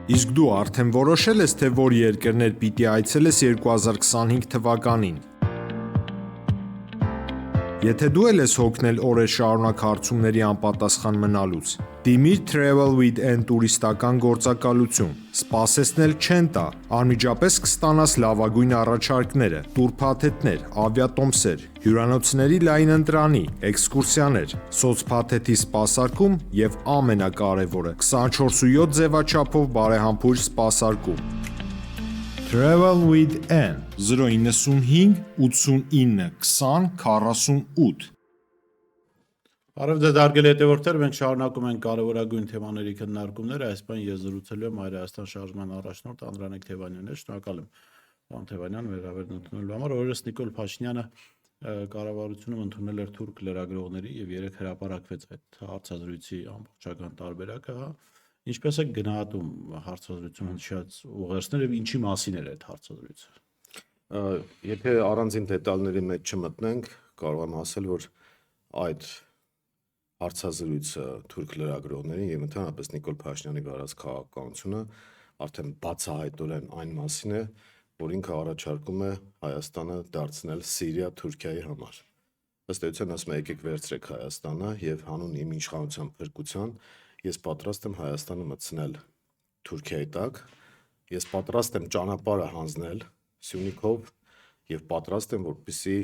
Իսկ դու արդեն որոշել ես, թե որ երկրներ պիտի այցելես 2025 թվականին։ Եթե դու ես հոգնել օրեր շարունակ հարցումների անպատասխան մնալուց, դիմիր Travel with N տուրիստական գործակալություն, սպասեցնել չեն տա, անմիջապես կստանաս լավագույն առաջարկները, տուրփաթեթներ, ավիատոմսեր, հյուրանոցների լայն ընտրանի, էքսկուրսիաներ, սոցփաթեթի սպասարկում եւ ամենակարևորը՝ 24/7 ձևաչափով բարեհամբույր սպասարկում։ Travel with N 095 89 20 48 Բարև ձեզ հարգելի հետևորդներ, մենք շարունակում ենք կարևորագույն թեմաների քննարկումները, այս բան ես զրուցելու եմ Հայաստան շարժման առաջնորդ Անդրանիկ Թևանյանն է, շնորհակալ եմ պարոն Թևանյան վերաբերն ընդունելու համար, օրերս Նիկոլ Փաշինյանը կառավարությունում ընդունել էր թուրք լրագրողների եւ երեք հրապարակվեց այդ հարցազրույցի ամբողջական տարբերակը, ինչպես է գնահատում հարցազրույցում հնչած ուղերձները եւ ինչի մասին էր այդ հարցազրույցը։ Եթե առանձին դետալների մեջ չմտնենք, կարող եմ ասել, որ այդ հարցազրույցը թուրք լրագրողներին եւ ընդհանրապես Նիկոլ Փաշինյանի վարած քաղաքականությունը արդեն բացահայտորեն այն մասին է, որ ինքը առաջարկում է Հայաստանը դարձնել Սիրիա Թուրքիայի համար։ Ըստ էության ասում է եկեք վերցրեք Հայաստանը եւ հանուն իմ իշխանության փրկության ես պատրաստ եմ Հայաստանը մտցնել Թուրքիայի տակ, ես պատրաստ եմ ճանապարհը հանձնել Սյունիքով եւ պատրաստ եմ որպեսզի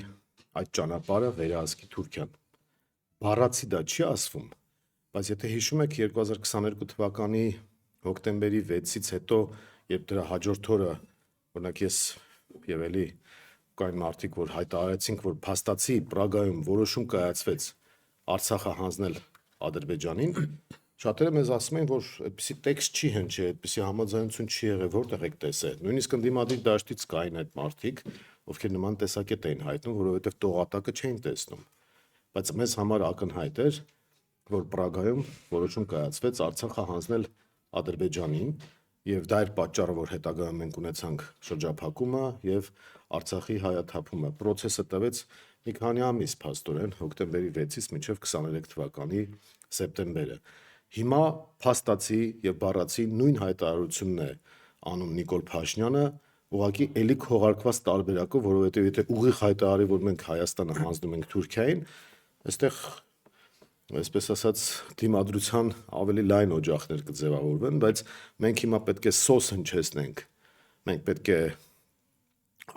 այդ ճանապարհը վերահսկի Թուրքիան։ Բառացի դա չի ասվում, բայց եթե հիշում եք 2022 թվականի հոկտեմբերի 6-ից հետո, երբ դրա հաջորդ օրը, օրինակ ես եւ էլի կային մարդիկ, որ հայտարարեցինք, որ փաստացի Պրագայում որոշում կայացվեց Արցախը հանձնել Ադրբեջանին, շատերը մեզ ասում են, որ այդպիսի տեքստ չի հնչի, այդպիսի համաձայնություն չի եղել, որտեղ եք տեսել։ Նույնիսկ ընդդիմադիր դաշտից կային այդ մարդիկ, ովքեր նման տեսակետ էին հայտնում, որովհետեւ տողատակը չէին տեսնում։ Բայց մեզ համար ակնհայտ էր, որ Պրագայում որոշում կայացվեց Արցախը հանձնել Ադրբեջանին, եւ դա էր պատճառը, որ հետագայում մենք ունեցանք շրջափակումը եւ Արցախի հայաթափումը։ Պրոցեսը տևեց մի քանի ամիս փաստորեն, հոկտեմբերի 6-ից մինչև 23 թվականի սեպտեմբերը։ Հիմա փաստացի եւ բառացի նույն հայտարարությունն է անում Նիկոլ Փաշինյանը, ուղղակի էլի քողարկված տարբերակով, որովհետեւ եթե ուղիղ հայտարարի, որ մենք Հայաստանը հանձնում ենք Թուրքիային, այստեղ այսպես ասած դիմադրության ավելի լայն օջախներ կձևավորվեն, բայց մենք հիմա պետք է սոս հնչեցնենք, մենք պետք է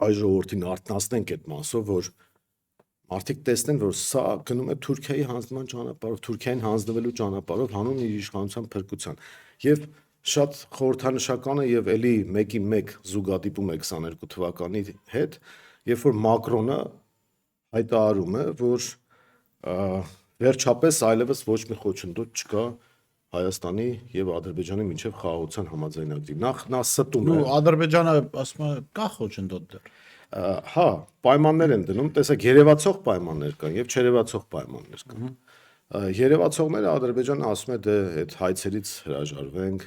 այ ժողովրդին արթնացնենք այդ մասով, որ մարդիկ տեսնեն, որ սա գնում է Թուրքիայի հանձնման ճանապարհով, Թուրքիային հանձնվելու ճանապարհով հանուն իր իշխանության փրկության։ Եվ շատ խորհրդանշական է եւ էլի 1-ի-1 զուգադիպում է 22 թվականի հետ, երբ որ Մակրոնը հայտարարում է, որ վերջապես այլևս ոչ մի խոչընդոտ չկա Հայաստանի եւ Ադրբեջանի միջև խաղաղության համաձայնագրի։ Նա ստում է։ Ու Ադրբեջանը ասում է կա խոչընդոտ դեռ։ Հա, պայմաններ են դնում, տեսեք, երևացող պայմաններ կան եւ չերևացող պայմաններ կան։ Երևացողները Ադրբեջանը ասում է դե այդ հայցերից հրաժարվենք,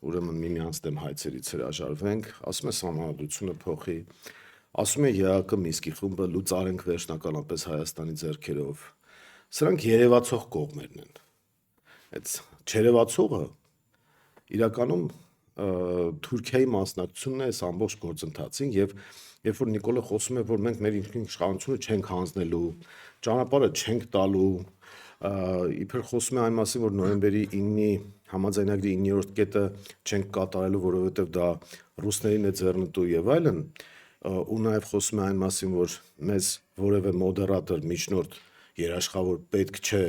ուրեմն միմյանց դեմ հայցերից հրաժարվենք, ասում է սահմանադրությունը փոխի, ասում է ԵԱԿ Մինսկի խումբը լուծարենք վերջնականապես Հայաստանի ձեռքերով։ Սրանք երևացող կողմերն են։ Այդ չերևացողը իրականում Թուրքիայի մասնակցությունն է այս ամբողջ գործընթացին եւ երբ որ Նիկոլը խոսում է, որ մենք մեր իշխանությունը չենք հանձնելու, ճանապարհը չենք տալու, իբր խոսում է այն մասին, որ նոյեմբերի 9-ի համաձայնագրի 9-րդ կետը չենք կատարելու, որովհետեւ դա ռուսներին է ձեռնտու եւ այլն, ու նաեւ խոսում է այն մասին, որ մեզ որևէ մոդերատոր միջնորդ երաշխավոր պետք չէ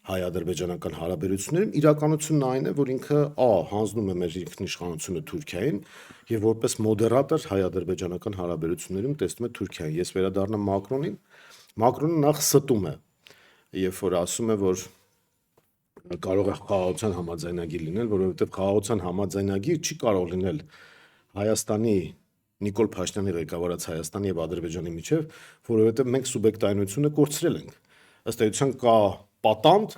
հայ-ադրբեջանական հարաբերություններում, իրականությունն այն է, որ ինքը հանձնում է մեր ինքնիշխանությունը Թուրքիային եւ որպես մոդերատոր հայ-ադրբեջանական հարաբերություններում տեսնում է Թուրքիային։ Ես վերադառնամ Մակրոնին, Մակրոնը նախ ստում է, երբ որ ասում է, որ կարող է խաղաղության համաձայնագիր լինել, որովհետեւ խաղաղության համաձայնագիր չի կարող լինել Հայաստանի Նիկոլ Փաշինյանի ղեկավարած Հայաստանի եւ Ադրբեջանի միջև, որովհետեւ մենք սուբյեկտայնությունը կորցրել ենք։ Ըստ էության կա պատանդ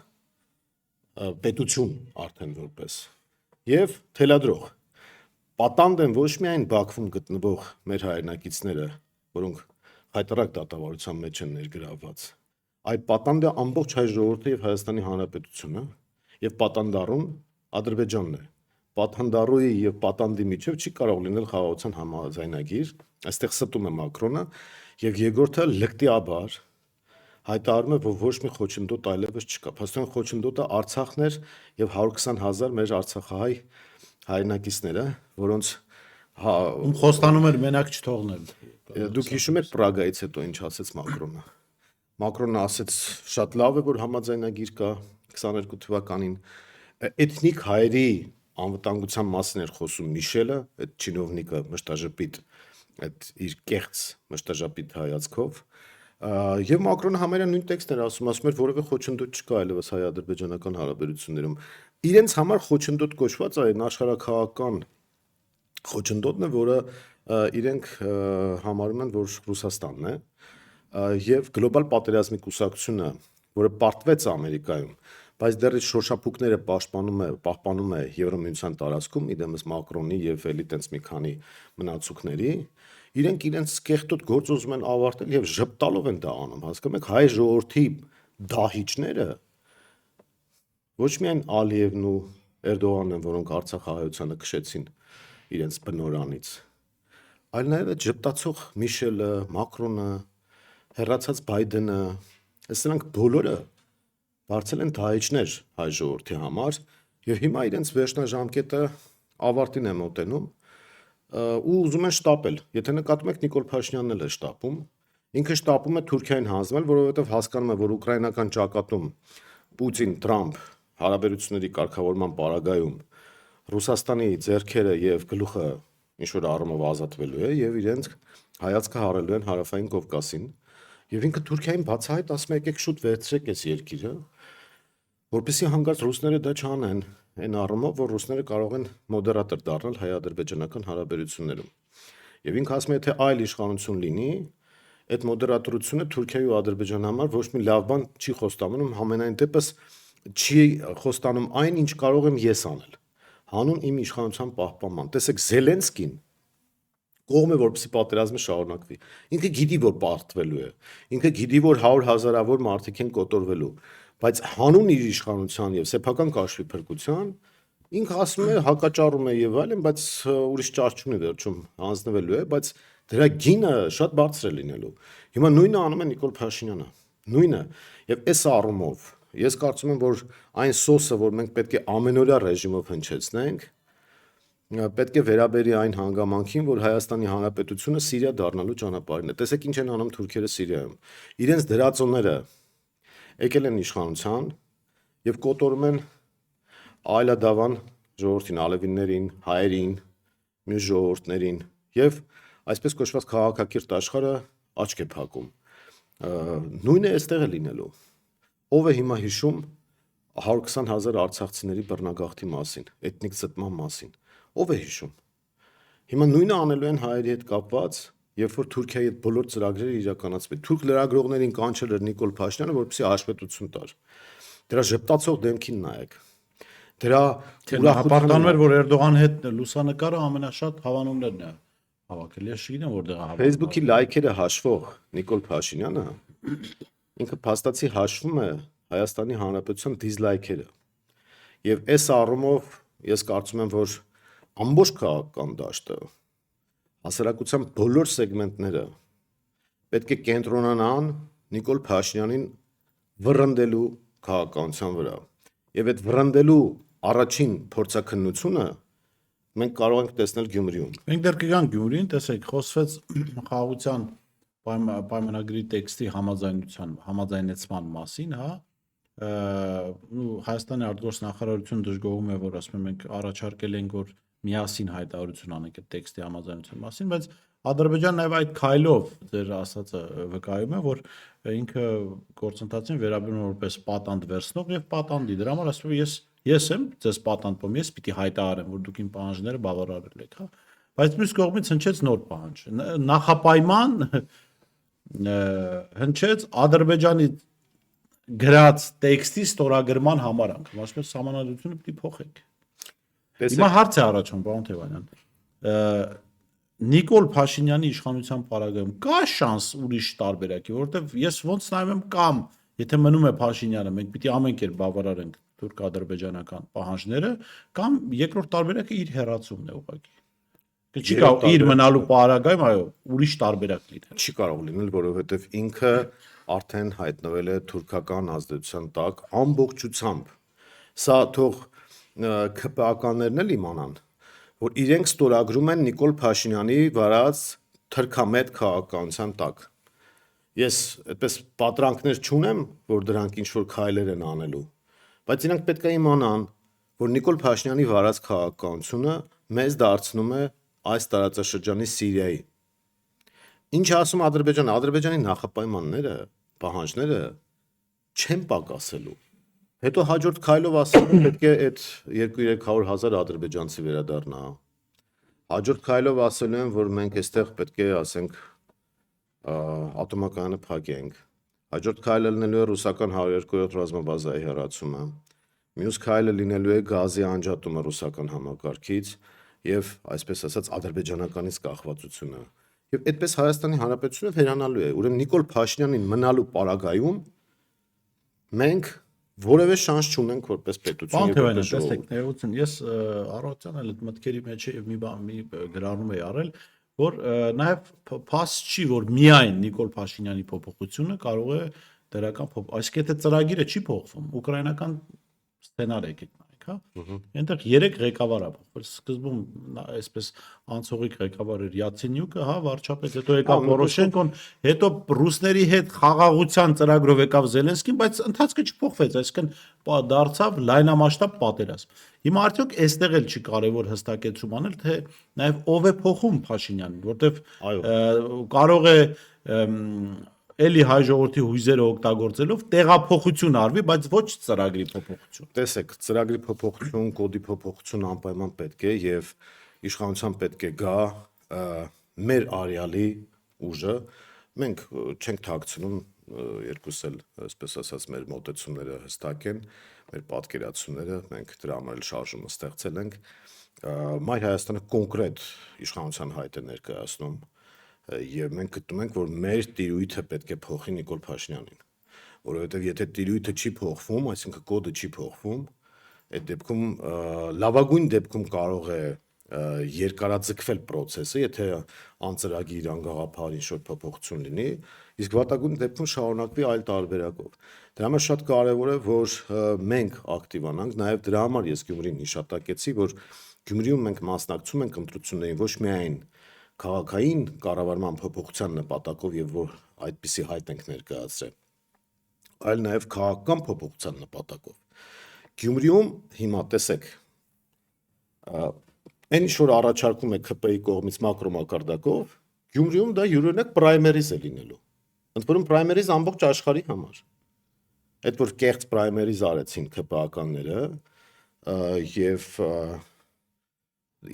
պետություն արդեն որպես եւ թելադրող պատանդ են ոչ միայն Բաքվում գտնվող մեր հայրենակիցները, որոնք հայտարարակ դատավարության մեջ են ներգրավված, այլ պատանդ է ամբողջ հայ ժողովուրդը եւ Հայաստանի Հանրապետությունը եւ պատանդառուն Ադրբեջանն է, պատանդառուի եւ պատանդի միջև չի կարող լինել խաղաղության համաձայնագիր, այստեղ ստում է Մակրոնը, եւ երկրորդը լկտիաբար հայտարարում է, որ ոչ մի խոչընդոտ այլևս չկա։ Փաստորեն խոչընդոտը Արցախն էր եւ 120,000 մեր արցախահայ հայրենակիցները, որոնց Ում խոստանում էր մենակ չթողնել։ դուք հիշում եք Պրագայից հետո ինչ ասեց Մակրոնը։ Մակրոնը ասեց շատ լավ է, որ համաձայնագիր կա 22 թվականին։ Էթնիկ հայերի անվտանգության մասին էր խոսում Միշելը, այդ չինովնիկը մշտաժպիտ, այդ իր կեղծ մշտաժպիտ հայացքով։ Եվ Մակրոնը համարյա նույն տեքստն էր ասում էր, որևէ խոչընդոտ չկա այլևս հայ-ադրբեջանական հարաբերություններում։ Իրենց համար խոչընդոտ կոչված է այն աշխարհաքաղաքական խոչընդոտն է, որը իրենք համարում են, որ Ռուսաստանն է, եւ գլոբալ պատերազմի կուսակցությունը, որը պարտվեց Ամերիկայում, բայց դեռ իր շոշափուկները պահպանում է Եվրամիության տարածքում, իդեմս Մակրոնի եւ էլի տենց մի քանի մնացուկների, իրենք իրենց կեղտոտ գործ ուզում են ավարտել եւ ժպտալով են դա անում, հասկանում եք, հայ ժողովրդի դահիճները ոչ միայն Ալիևն ու Էրդողանն են, որոնք Արցախահայությանը քշեցին իրենց բնորանից, այլ նաեւ այդ ժպտացող Միշելը, Մակրոնը, հեռացած Բայդենը, սրանք բոլորը դարձել են դահիճներ հայ ժողովրդի համար եւ հիմա իրենց վերջնաժամկետը ավարտին է մոտենում ու ուզում են շտապել։ Եթե նկատում եք Նիկոլ Փաշինյանն էլ է շտապում, ինքը շտապում է Թուրքիային հանձնել, որովհետեւ հասկանում է, որ ուկրաինական ճակատում Պուտին-Թրամփ հարաբերությունների կարգավորման պարագայում Ռուսաստանի ձեռքերը եւ գլուխը ինչ որ առումով ազատվելու է եւ իրենց հայացքը հառելու են հարավային Կովկասին եւ ինքը Թուրքիային բացահայտ ասում է եկեք շուտ վերցրեք այս երկիրը, որպեսզի հանկարծ ռուսները դա չանեն, այն առումով, որ ռուսները կարող են մոդերատոր դառնալ հայ-ադրբեջանական հարաբերություններում։ Եվ ինքը ասում է, թե այլ իշխանություն լինի, այդ մոդերատորությունը Թուրքիայի ու Ադրբեջանի համար ոչ մի լավ բան չի խոստանում, համենայն դեպս չի խոստանում այն, ինչ կարող եմ ես անել, հանուն իմ իշխանության պահպանման։ Տեսեք, Զելենսկին կողմ է, որպեսզի պատերազմը շարունակվի։ Ինքը գիտի, որ պարտվելու է, ինքը գիտի, որ 100,000-ավոր մարդիկ են կոտորվելու, բայց հանուն իր իշխանության եւ սեփական կաշվի փրկության ինքը ասում է հակաճառում է եւ այլն, բայց ուրիշ ճար չունի վերջում հանձնվելու է, բայց դրա գինը շատ բարձր է լինելու։ Հիմա նույնը անում է Նիկոլ Փաշինյանը, նույնը, եւ այս առումով ես կարծում եմ, որ այն սոսը, որ մենք պետք է ամենօրյա ռեժիմով հնչեցնենք, պետք է վերաբերի այն հանգամանքին, որ Հայաստանի Հանրապետությունը Սիրիա դառնալու ճանապարհին է։ Տեսեք ինչ են անում թուրքերը Սիրիայում։ Իրենց դրածոները եկել են իշխանության եւ կոտորում են այլադավան ժողովրդին, ալևիններին, հայերին, մյուս ժողովուրդներին եւ այսպես կոչված քաղաքակիրթ աշխարհը աչք է փակում։ Նույնը այստեղ է լինելու։ Ով է հիմա հիշում 120,000 արցախցիների բռնագաղթի մասին, էթնիկ ցտման մասին։ Ով է հիշում։ Հիմա նույնը անելու են հայերի հետ կապված, երբ որ Թուրքիայի հետ բոլոր ծրագրերը իրականացվի։ Թուրք լրագրողներին կանչել էր Նիկոլ Փաշինյանը, որպեսզի հաշվետվություն տար։ Դրա ժպտացող դեմքին նայեք։ Դրա ուրախանում էր, որ Էրդողանի հետ լուսանկարը ամենաշատ հավանումներն է հավաքել։ Ես չգիտեմ որտեղ է հավաքել։ Facebook-ի լայքերը հաշվող Նիկոլ Փաշինյանը ինքը փաստացի հաշվում է Հայաստանի Հանրապետության դիզլայքերը։ Եվ այս առումով ես կարծում եմ, որ ամբողջ քաղաքական դաշտը հասարակության բոլոր սեգմենտները պետք է կենտրոնանան Նիկոլ Փաշինյանին վռնդելու քաղաքականության վրա։ Եվ այդ վռնդելու առաջին փորձաքննությունը մենք կարող ենք տեսնել Գյումրիում։ Մենք դեռ կգանք Գյումրին, տեսեք, խոսվեց խաղաղության պայմանագրի տեքստի համաձայնեցման մասին, հա, ու Հայաստանի արտգործնախարարությունը դժգոհում է, որ ասում եմ մենք առաջարկել ենք, որ միասին հայտարարություն անենք այդ տեքստի համաձայնության մասին, բայց Ադրբեջանը նաև այդ քայլով ձեր ասածը վկայում է, որ ինքը գործընթացին վերաբերում է որպես պատանդ վերցնող եւ պատանդի։ Դրա համար ասում եմ ես եմ ձեզ պատանդում, ես պիտի հայտարարեմ, որ դուք իմ պահանջները բավարարել եք, հա։ Բայց մյուս կողմից հնչեց նոր պահանջ։ Նախապայման հնչեց Ադրբեջանի գրած տեքստի ստորագրման համարանք։ Ասում եմ սահմանադրությունը պիտի փոխեք։ Հիմա հարց է առաջանում, պարոն Թևանյան։ Նիկոլ Փաշինյանի իշխանության պարագայում կա շանս ուրիշ տարբերակի, որովհետև ես ոնց նայում եմ կամ եթե մնում է Փաշինյանը, մենք պիտի ամեն կերպ բավարարենք թուրք-ադրբեջանական պահանջները, կամ երկրորդ տարբերակը իր հեռացումն է ուղղակի։ Չի Երրորդ կարող իր տարբերակը- մնալու պարագայում, այո, ուրիշ տարբերակ լինել։ Չի կարող լինել, որովհետև ինքը արդեն հայտնվել է թուրքական ազդեցության տակ ամբողջությամբ։ Սա թող ԿՊԱ-ականներն էլ իմանան, որ իրենք ստորագրում են Նիկոլ Փաշինյանի վարած թրքամետ քաղաքականության տակ։ Ես այդպես պատրանքներ չունեմ, որ դրանք ինչ-որ քայլեր են անելու, բայց իրանք պետք է իմանան, որ Նիկոլ Փաշինյանի վարած քաղաքականությունը մեզ դարձնում է այս տարածաշրջանի Սիրիայի։ Ինչ է ասում Ադրբեջանը, Ադրբեջանի նախապայմանները, պահանջները չեն պակասելու։ Հետո հաջորդ քայլով ասում են պետք է այդ 2-300 հազար ադրբեջանցի վերադառնա։ Հաջորդ քայլով ասել են, որ մենք այստեղ պետք է, ասենք, ատոմակայանը փակենք։ Հաջորդ քայլը լինելու է ռուսական 102-րդ ռազմաբազայի հեռացումը։ Մյուս քայլը լինելու է գազի անջատումը ռուսական համակարգից եւ այսպես ասած ադրբեջանականից կախվածությունը։ Եվ այդպես Հայաստանի Հանրապետությունը վերանալու է։ Ուրեմն Նիկոլ Փաշինյանին մնալու պարագայում մենք որևէ շանս չունենք որպես պետություն եւ որպես Տեսեք, ժողովուրդ։ ներողություն, ես առողջան էլ այդ մտքերի մեջ եւ մի գրառում էի արել, որ նաեւ փաստ չի, որ միայն Նիկոլ Փաշինյանի փոփոխությունը կարող է դրական այսինքն եթե ծրագիրը չի փոխվում, ուկրաինական սցենար եկեք նայեք, հա։ Այնտեղ 3 ղեկավար է փոխվել։ Սկզբում այսպես անցողիկ ղեկավար էր Յացենյուկը, հա, վարչապետ, հետո եկավ Պորոշենկոն, հետո ռուսների հետ խաղաղության ծրագրով եկավ Զելենսկին, բայց ընթացքը չփոխվեց, այսինքն դարձավ լայնամասշտաբ պատերազմ։ Հիմա արդյոք այստեղ էլ չի կարևոր հստակեցում անել, թե նաև ով է փոխում Փաշինյանին, որտեվ կարող է էլի հայ ժողովրդի հույզերը օգտագործելով տեղափոխություն արվի, բայց ոչ ծրագրի փոփոխություն։ Տեսեք, ծրագրի փոփոխություն, կոդի փոփոխություն անպայման պետք է եւ իշխանության պետք է գա մեր արյալի ուժը։ Մենք չենք թաքցնում, երկուս էլ, այսպես ասած, մեր մոտեցումները հստակ են, մեր պատկերացումները, մենք դրա համար էլ շարժումը ստեղծել ենք։ Մայր Հայաստանը կոնկրետ իշխանության հայտ է ներկայացնում եւ մենք գտնում ենք, որ մեր տիրույթը պետք է փոխի Նիկոլ Փաշինյանին, որովհետեւ եթե տիրույթը չի փոխվում, այսինքն կոդը չի փոխվում, այդ դեպքում լավագույն դեպքում կարող է երկարաձգվել process-ը, եթե անծրագիր անգաղափար ինչ-որ փոփոխություն լինի, իսկ վատագույն դեպքում շարունակվի այլ տարբերակով։ Դրա համար շատ կարևոր է, որ մենք ակտիվանանք, նաև դրա համար ես Գյումրին հիշատակեցի, որ Գյումրիում մենք մասնակցում ենք ընտրություններին ոչ միայն քաղաքային կառավարման փոփոխության նպատակով եւ որ այդպիսի հայտ ենք ներկայացրել, այլ նաև քաղաքական փոփոխության նպատակով։ Գյումրիում հիմա տեսեք, այն ինչ որ առաջարկում է ԿՊ-ի կողմից մակրոմակարդակով, Գյումրիում դա յուրօրինակ պրայմերիզ է լինելու։ Ընդ որում պրայմերիզ ամբողջ աշխարհի համար։ Այդ որ կեղծ պրայմերիզ արեցին ԿՊ-ականները եւ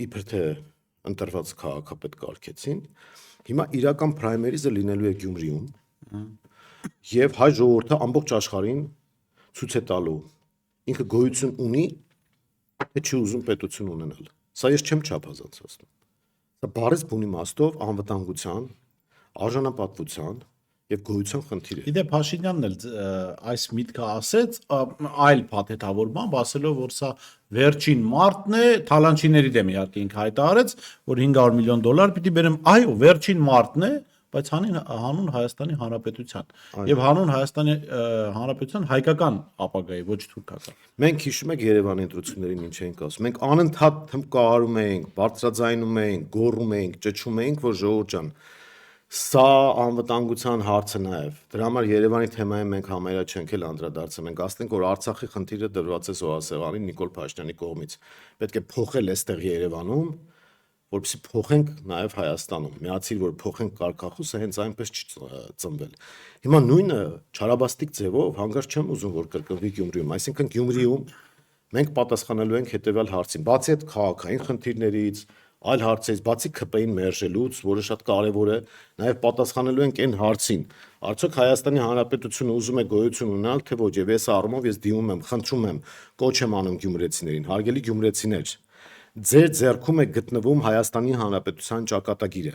իբր թե ընտրված քաղաքապետ կարգեցին, հիմա իրական պրայմերիզը լինելու է Գյումրիում եւ հայ ժողովուրդը ամբողջ աշխարհին ցույց է տալու ինքը գոյություն ունի, թե չի ուզում պետություն ունենալ։ Սա ես չեմ չափազանցնում։ Սա բառից բուն իմաստով անվտանգության, արժանապատվության եւ գոյության խնդիր է։ Իդե Փաշինյանն էլ այս միտքը ասեց այլ փաթեթավորմամբ, ասելով որ սա վերջին մարտն է, թալանչիների դեմ իհարկե ինքը հայտարարեց, որ $500 միլիոն պիտի բերեմ, այո, վերջին մարտն է, բայց հանուն Հայաստանի Հանրապետության եւ հանուն Հայաստանի Հանրապետության հայկական ապագայի, ոչ թուրքական։ Մենք հիշում եք Երևանի ընտրություններին ինչ էինք ասում։ Մենք անընդհատ թմկահարում էինք, բարձրաձայնում էինք, գոռում էինք, ճչում էինք, որ ժողովուրդ ջան, սա անվտանգության հարց է նաև։ Դրա համար Երևանի թեմային մենք համարյա չենք էլ անդրադարձել։ Մենք ասենք, որ Արցախի խնդիրը դրված է զոհասեղանին Նիկոլ Փաշինյանի կողմից։ Պետք է փոխել այստեղ Երևանում, որպեսզի փոխենք նաև Հայաստանում։ Միացիր, որ փոխենք կարգախոսը, հենց այնպես չի ծնվել։ Հիմա նույնը չարաբաստիկ ձևով հանգարց չեմ ուզում, որ կրկնվի Գյումրիում։ Այսինքն Գյումրիում մենք պատասխանելու ենք հետևյալ հարցին. բացի այդ քաղաքային խնդիրներից, այլ հարցերից, բացի ԿՊ-ին մերժելուց, որը շատ կարևոր է, նաև պատասխանելու ենք այն հարցին. արդյոք Հայաստանի Հանրապետությունը ուզում է գոյություն ունենալ, թե ոչ, եւ այս առումով ես դիմում եմ, խնդրում եմ, կոչ եմ անում գյումրեցիներին, հարգելի գյումրեցիներ, ձեր ձեռքում է գտնվում Հայաստանի Հանրապետության ճակատագիրը։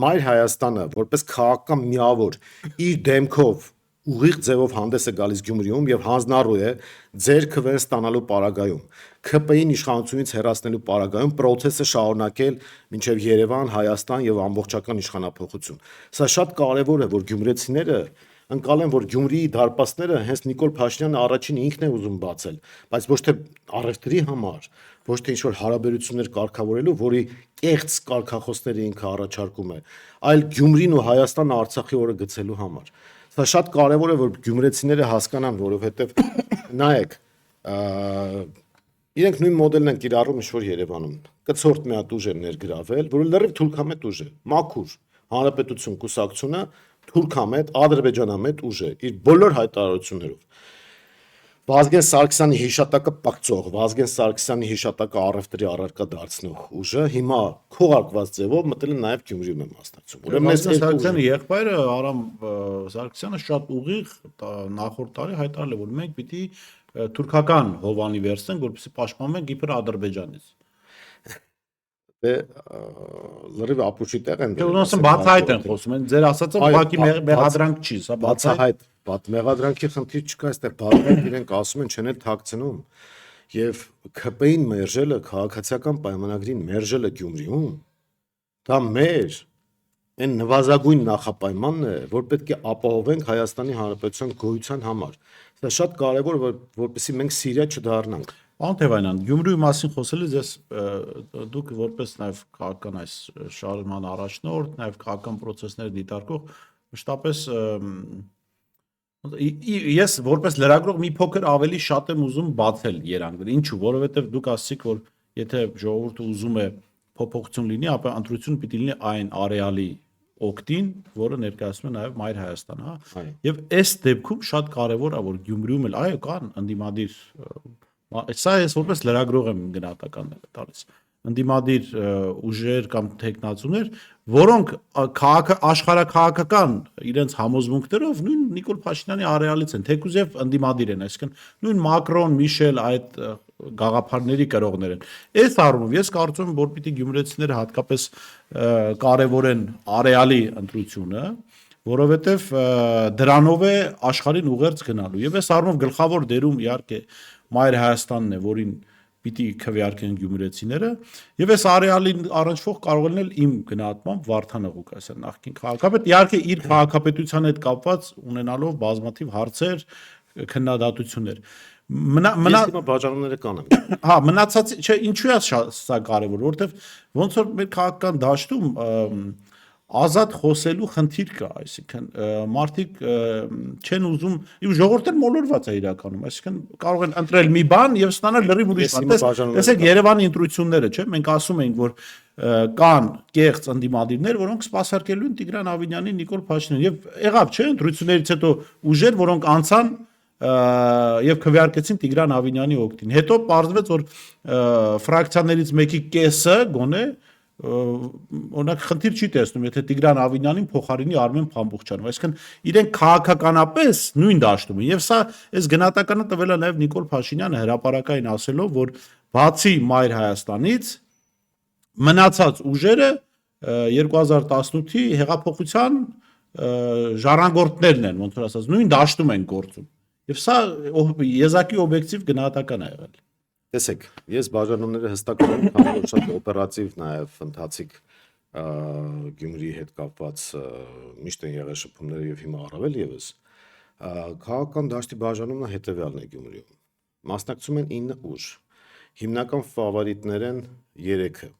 Մայր Հայաստանը, որպես քաղաքական միավոր, իր դեմքով ուղիղ ձևով հանդես է գալիս Գյումրիում եւ հանձնառու է ձեր քվեն ստանալու պարագայում ՔՊ-ին իշխանությունից հեռացնելու պարագայում process-ը շարունակել մինչեւ Երևան, Հայաստան եւ ամբողջական իշխանափոխություն։ Սա շատ կարեւոր է, որ գյումրեցիները ընկալեն, որ Գյումրիի դարպասները հենց Նիկոլ Փաշինյանը առաջին ինքն է ուզում բացել, բայց ոչ թե առևտրի համար, ոչ թե ինչ-որ հարաբերություններ կարգավորելու, որի կեղծ կարգախոսները ինքը առաջարկում է, այլ Գյումրին ու Հայաստանը Արցախի օրը գցելու համար։ Սա շատ կարևոր է, որ գյումրեցիները հասկանան, որովհետև նայեք, իրենք նույն մոդելն են կիրառում ինչ-որ Երևանում։ Կցորդ մի հատ ուժ է ներգրավել, որը լրիվ թուրքամետ ուժ է, մաքուր, Հանրապետություն կուսակցությունը թուրքամետ, ադրբեջանամետ ուժ է, իր բոլոր հայտարարություններով։ Վազգեն Սարգսյանի հիշատակը պակծող, Վազգեն Սարգսյանի հիշատակը առևտրի առարկա դարձնող ուժը հիմա քողարկված ձևով մտել է նաև Գյումրիում է մասնակցում։ Ուրեմն այս Սարգսյանի եղբայրը Արամ Սարգսյանը շատ ուղիղ նախորդ տարի հայտարարել է, որ մենք պիտի թուրքական հովանի վերցնենք, որպեսզի պաշտպանվենք իբր Ադրբեջանից։ Դե լրիվ ապուշի տեղ են։ Դե ոնց բացահայտ են խոսում, են ձեր ասածը ուղղակի մեղադրանք չի, սա բացահայտ մեղադրանքի խնդիր չկա, այստեղ բացահայտ իրենք ասում են չեն էլ թաքցնում։ Եվ ՔՊ-ին մերժելը, քաղաքացիական պայմանագրին մերժելը Գյումրիում, դա մեր այն նվազագույն նախապայմանն է, որ պետք է ապահովենք Հայաստանի Հանրապետության գոյության համար։ Դա շատ կարևոր է, որպեսզի մենք Սիրիա չդառնանք։ Պարոն Թևանյան, Գյումրիի մասին խոսելիս ես դուք որպես նաև քաղաքական այս շարժման առաջնորդ, նաև քաղաքական process-ները դիտարկող մշտապես ես որպես լրագրող մի փոքր ավելի շատ եմ ուզում բացել երանգները։ Ինչու՞, որովհետև դուք ասացիք, որ եթե ժողովուրդը ուզում է փոփոխություն լինի, ապա ընտրություն պիտի լինի այն արեալի օգտին, որը ներկայացնում է նաև Մայր Հայաստանը, հա։ Եվ այս դեպքում շատ կարևոր է, որ Գյումրիում էլ այո կան ընդդիմադիր, սա ես որպես լրագրող եմ գնահատականները տալիս, ընդդիմադիր ուժեր կամ տեխնացուներ, որոնք աշխարհաքաղաքական իրենց համոզմունքներով նույն Նիկոլ Փաշինյանի արեալից են, թեկուզ եւ ընդդիմադիր են, այսինքն նույն Մակրոն, Միշել այդ գաղափարների կրողներ են։ Այս առումով ես կարծում եմ, որ պիտի գյումրեցիները հատկապես կարևորեն արեալի ընտրությունը, որովհետև դրանով է աշխարհին ուղերձ գնալու։ Եվ այս առումով գլխավոր դերում իհարկե Մայր Հայաստանն է, որին պիտի քվեարկեն գյումրեցիները, եւ այս արեալին առնչվող կարող են իմ գնահատմամբ Վարդան Ղուկասյան նախկին քաղաքապետ, իհարկե իր քաղաքապետության հետ կապված ունենալով բազմաթիվ հարցեր, քննադատություններ։ Ես բաժանումները կանեմ։ Հա, մնացած չէ, ինչու է սա կարևոր, որովհետեւ ոնց որ մեր քաղաքական դաշտում ազատ խոսելու խնդիր կա, այսինքն մարդիկ չեն ուզում, եւ ժողովուրդը մոլորված է իրականում, այսինքն կարող են ընտրել մի բան եւ ստանալ լրիվ ուրիշ բան։ Տեսեք Երևանի ընտրությունները, չէ՞, մենք ասում ենք, որ կան կեղծ ընդդիմադիրներ, որոնք սպասարկելու են Տիգրան Ավինյանին, Նիկոլ Փաշինյանին, եւ եղավ, չէ՞, ընտրություններից հետո ուժեր, որոնք անցան եւ քվեարկեցին Տիգրան Ավինյանի օգտին։ Հետո պարզվեց, որ ֆրակցիաներից մեկի կեսը գոնե օրինակ խնդիր չի տեսնում, եթե Տիգրան Ավինյանին փոխարինի Արմեն Փամբուխչյանով, այսինքն իրենք քաղաքականապես նույն դաշտում են, եւ սա այս գնահատականը տվել է նաեւ Նիկոլ Փաշինյանը հրապարակային ասելով, որ բացի Մայր Հայաստանից մնացած ուժերը 2018-ի հեղափոխության ժառանգորդներն են, ոնց որ ասած, նույն դաշտում են գործում, եւ սա եզակի օբյեկտիվ գնահատական է եղել։ Տեսեք, ես բաժանումները հստակ եմ, քանի որ շատ օպերատիվ նաև ընթացիկ Գյումրիի հետ կապված միշտ են եղել շփումները եւ հիմա առավել եւս քաղաքական դաշտի բաժանումն հետեւյալն է Գյումրիում։ Մասնակցում են 9 ուժ։ Հիմնական ֆավորիտներ են 3-ը։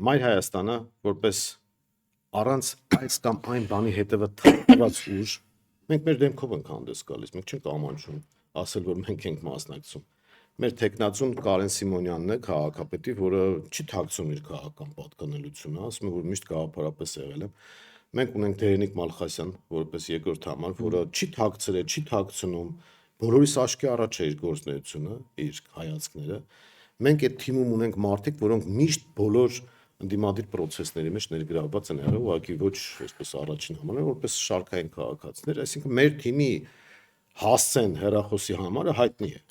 Մայր Հայաստանը որպես առանց այս կամ այն բանի հետևը թափված ուժ, մենք մեր դեմքով ենք հանդես գալիս, մենք չենք ամանչում ասել, որ մենք ենք մասնակցում։ Մեր տեխնացուն Կարեն Սիմոնյանն է, քաղաքապետի, որը չի թաքցում իր քաղաքական պատկանելությունը, ասում է, որ միշտ գաղափարապես եղել եմ։ Մենք ունենք Դերենիկ Մալխասյան, որպես երկրորդ համար, որը չի թաքցրել, չի թաքցնում, բոլորիս աչքի առաջ է իր գործունեությունը, իր հայացքները։ Մենք այդ թիմում ունենք մարդիկ, որոնք միշտ բոլոր ընդդիմադիր process-ների մեջ ներգրավված են եղել, ուղղակի ոչ այսպես առաջին համարը, որպես շարքային քաղաքացիներ, այսինքն մեր թիմի հասցեն հեռախոսի համարը հայտնի է։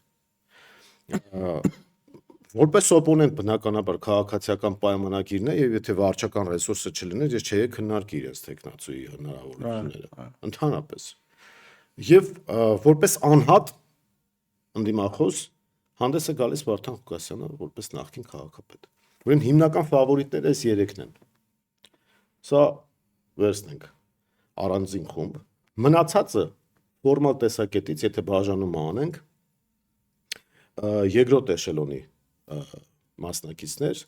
Որպես օպոնենտ բնականաբար քաղաքացիական պայմանագիրն է եւ եթե վարչական ռեսուրսը չլիներ, ես չէի քննարկի իրենց տեխնացուի հնարավորությունները։ Ընդհանրապես Եվ որպես անհատ ընդդիմախոս հանդես է գալիս Վարդան Ղուկասյանը որպես նախկին քաղաքապետ։ Ուրեմն հիմնական ֆավորիտները այս երեքն են։ Սա վերցնենք առանձին խումբ։ Մնացածը ֆորմալ տեսակետից, եթե բաժանում անենք, երկրորդ էշելոնի մասնակիցներ,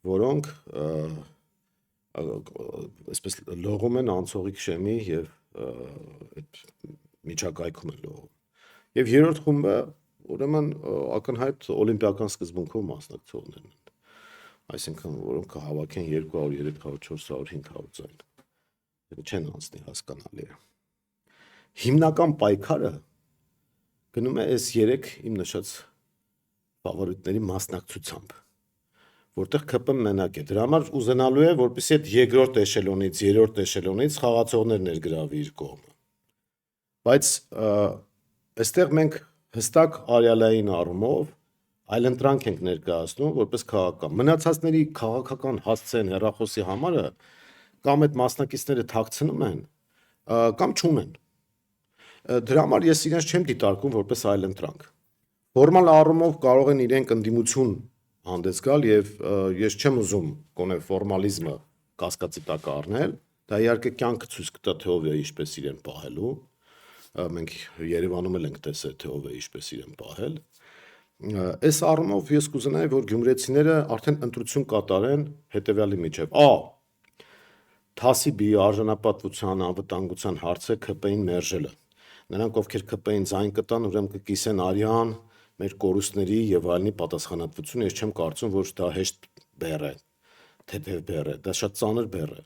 որոնք այսպես լողում են անցողիկ շեմի եւ այդ միջակայքում են լողում։ Եվ երրորդ խումբը ուրեմն ակնհայտ օլիմպիական սկզբունքով մասնակցողներն են։ Այսինքն որոնք կհավաքեն 200, 300, 400, 500 ձայն։ Չեն անցնի հասկանալի է։ Հիմնական պայքարը գնում է այս 3 իմ նշած ֆավորիտների մասնակցությամբ, որտեղ ԿՊ-ն մենակ է։ Դրա համար ուզենալու է, որպեսզի այդ երկրորդ էշելոնից, երրորդ էշելոնից խաղացողներ ներգրավի իր կողմը։ Բայց այստեղ մենք հստակ արյալային առումով այլընտրանք ենք ներկայացնում որպես քաղաքական։ Մնացածների քաղաքական հասցեն հեռախոսի համարը կամ այդ մասնակիցները թաքցնում են, կամ չունեն։ Դրա համար ես իրենց չեմ դիտարկում որպես այլընտրանք։ Ֆորմալ առումով կարող են իրենք ընդդիմություն հանդես գալ եւ ես չեմ ուզում գոնե ֆորմալիզմը կասկածի տակ առնել, դա իհարկե կյանքը ցույց կտա թե ով է ինչպես իրեն պահելու։ Մենք Երևանում էլ ենք տեսել թե ով է ինչպես իրեն պահել։ Այս առումով ես կուզենայի որ գյումրեցիները արդեն ընտրություն կատարեն հետեւյալի միջև։ Թասիբի արժանապատվության անվտանգության հարցը ԿՊ-ին մերժելը։ Նրանք ովքեր ԿՊ-ին ձայն կտան, ուրեմն կկիսեն արյան, մեր կորուստների եւ այլնի պատասխանատվությունը, ես չեմ կարծում, որ դա հեշտ բեռ է, թեթև բեռ է, դա շատ ծանր բեռ է։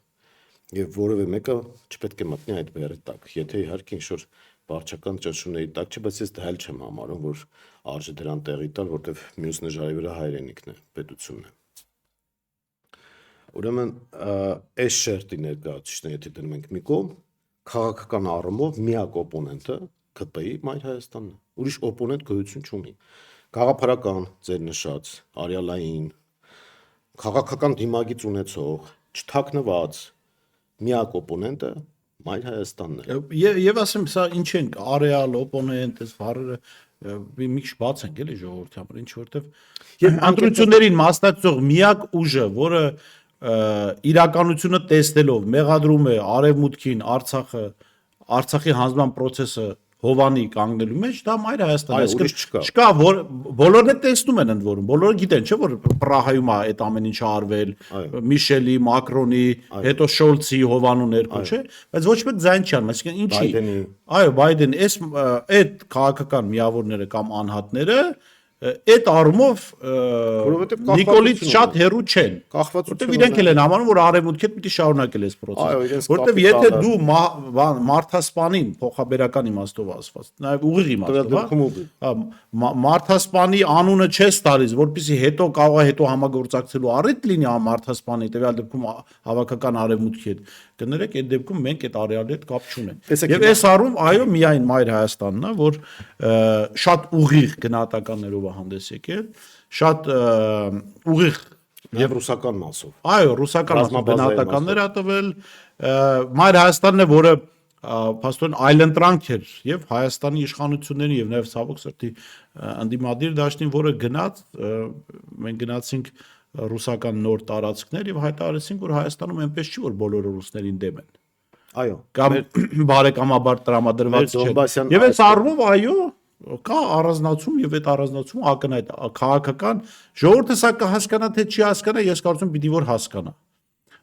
Եվ որևէ մեկը չպետք է մտնի այդ բեռի տակ, եթե իհարկե ինչ-որ վարչական ճնշումների տակ չէ, բայց ես դա էլ չեմ համարում, որ արժե դրան տեղի տալ, որտեվ մյուս նժարի վրա հայրենիքն է, պետությունն է։ Ուրեմն այս շերտի ներկայացուցիչները եթե դնում ենք մի կողմ, քաղաքական առումով միակ օպոնենտը ԿՊ-ի Մայր Հայաստանն է։ Ուրիշ օպոնենտ գոյություն չունի։ Գաղափարական ձեր նշած, արյալային, քաղաքական դիմագիծ ունեցող, չթաքնված միակ օպոնենտը Մայր Հայաստանն է։ Եվ ասեմ, սա ինչ են արեալ օպոնենտ, այս բառերը մի քիչ բաց են էլի ժողովրդի համար, ինչ որտեվ ընտրություններին մասնակցող միակ ուժը, որը իրականությունը տեսնելով մեղադրում է արևմուտքին Արցախի հանձնման process-ը հովանի կանգնելու մեջ, դա Մայր Հայաստանն է։ Չկա, որ բոլորն է տեսնում են ընդ որում, բոլորը գիտեն, չէ՞ որ Պրահայում է այդ ամեն ինչը արվել, Միշելի, Մակրոնի, հետո Շոլցի հովանու ներքո, չէ՞, բայց ոչ մեկ ձայն չի անում, այսինքն ինչի։ Այո, Բայդեն, այդ քաղաքական միավորները կամ անհատները այդ առումով Նիկոլից շատ հեռու չեն, որտեվ իրենք էլ են համանում, որ արևմուտքը պիտի շարունակել այս process-ը, որտեվ եթե դու մարդասպանին փոխաբերական իմաստով ասված, նաև ուղիղ իմաստով, մարդասպանի անունը չես տալիս, որպեսզի հետո կարող է հետո համագործակցելու առիթ լինի մարդասպանի, տվյալ դեպքում հավաքական արևմուտքի հետ, կներեք, այդ դեպքում մենք այդ արեալի հետ կապ չունենք։ Եվ այս առում, այո, միայն Մայր Հայաստանն է, որ շատ ուղիղ գնահատականներով հանդես եկել, շատ ուղիղ եւ ռուսական մասով։ Այո, ռուսական մասով գնահատականներ ա տվել, Մայր Հայաստանն է, որը փաստորեն այլընտրանք էր եւ Հայաստանի իշխանություններին եւ նաեւ ցավոք սրտի ընդդիմադիր դաշտին, որը գնաց, մենք գնացինք ռուսական նոր տարածքներ եւ հայտարարեցինք, որ Հայաստանում այնպես չի, որ բոլորը ռուսներին դեմ են։ Այո, կամ բարեկամաբար տրամադրված չէ։ Եվ այս առումով այո, կա առանձնացում եւ այդ առանձնացումը ակնհայտ քաղաքական ժողովուրդը սա կհասկանա թե չի հասկանա, ես կարծում պիտի որ հասկանա։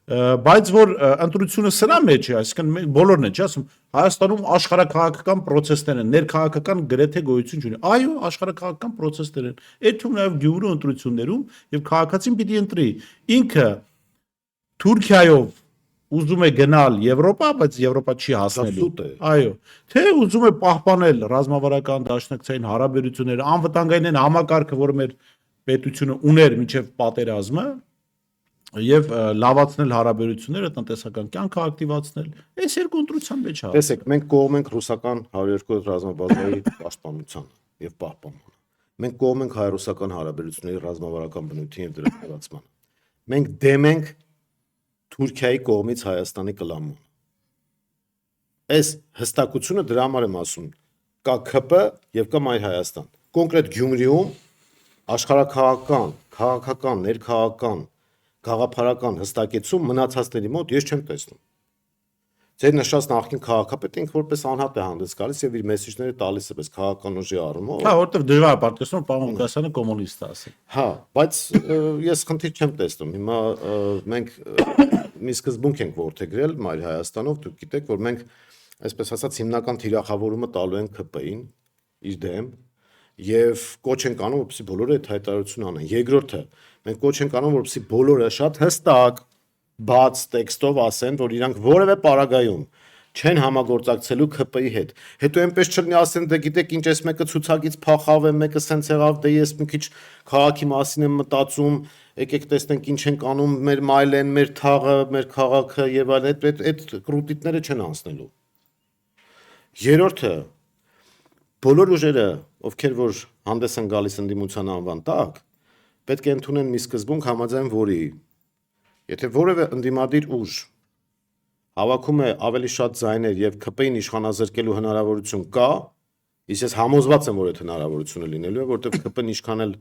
Բայց որ ընտրությունը սրա մեջ է, այսինքն բոլորն են, չի ասում, Հայաստանում աշխարհակաղակական process-ներ են, ներքաղաքական գրեթե գոյություն չունի։ Այո, աշխարհակաղակական process-ներ են։ Այդ թվում նաև Գյումրու ընտրություններում եւ քաղաքացին պիտի ընտրի։ Ինքը Թուրքիայով ուզում է գնալ Եվրոպա, բայց Եվրոպա չի հասնելու։ Այո, թե ուզում է պահպանել ռազմավարական դաշնակցային հարաբերությունները, անվտանգային համակարգը, որը մեր պետությունը ուներ մինչև պատերազմը, եւ լավացնել հարաբերությունները, տնտեսական կյանքը ակտիվացնել, այս երկու ընտրության մեջ է։ Տեսեք, մենք կողմ ենք ռուսական 102 ռազմաբազայի պաշտպանության եւ պահպանման։ Մենք կողմ ենք հայ-ռուսական հարաբերությունների ռազմավարական բնույթին եւ դրա ստեղծմանը։ Մենք դեմ ենք Թուրքիայի կողմից Հայաստանի կլանման։ Այս հստակությունը դրա համար եմ ասում, կա ՔՊ եւ կա Մայր Հայաստան։ Կոնկրետ Գյումրիում աշխարհաքաղաքական, քաղաքական, ներքաղաքական, գաղափարական հստակեցում մնացածների մոտ ես չեմ տեսնում։ Ձեր նշած նախկին քաղաքապետը ինքը որպես անհատ է հանդես գալիս եւ իր մեսեջները տալիս է պես քաղաքական ուժի առումով։ Հա, որտեվ դժվար է պատկերացնել պարոն Ղուկասյանը կոմունիստ է ասել։ Հա, բայց ես խնդիր չեմ տեսնում։ Հիմա մենք մի սկզբունք ենք որդեգրել Մայր Հայաստանով, դուք գիտեք, որ մենք այսպես ասած հիմնական թիրախավորումը տալու ենք ՔՊ-ին իր դեմ եւ կոչ ենք անում, որպեսզի բոլորը այդ հայտարարություն անեն։ Երկրորդը, մենք կոչ ենք անում, որպեսզի բոլորը շատ հստակ բաց տեքստով ասեն, որ իրանք որևէ պարագայում չեն համագործակցելու ՔՊ-ի հետ։ Հետո այնպես չլինի ասեն, դե գիտեք ինչ, այս մեկը ցուցակից փախավ է, մեկը սենց եղավ, դե ես մի քիչ քաղաքի մասին եմ մտածում, եկեք տեսնենք ինչ ենք անում, մեր մայլեն, մեր թաղը, մեր քաղաքը եւ այլն, այդ կրուտիտները չեն անցնելու։ Երրորդը, բոլոր ուժերը, ովքեր որ հանդես են գալիս ընդդիմության անվան տակ, պետք է ընդունեն մի սկզբունք, համաձայն որի եթե որևէ ընդդիմադիր ուժ հավաքում է ավելի շատ ձայներ եւ ՔՊ-ին իշխանազրկելու հնարավորություն կա, իսկ ես համոզված եմ, որ այդ հնարավորությունը լինելու է, որտեղ ՔՊ-ն ինչքան էլ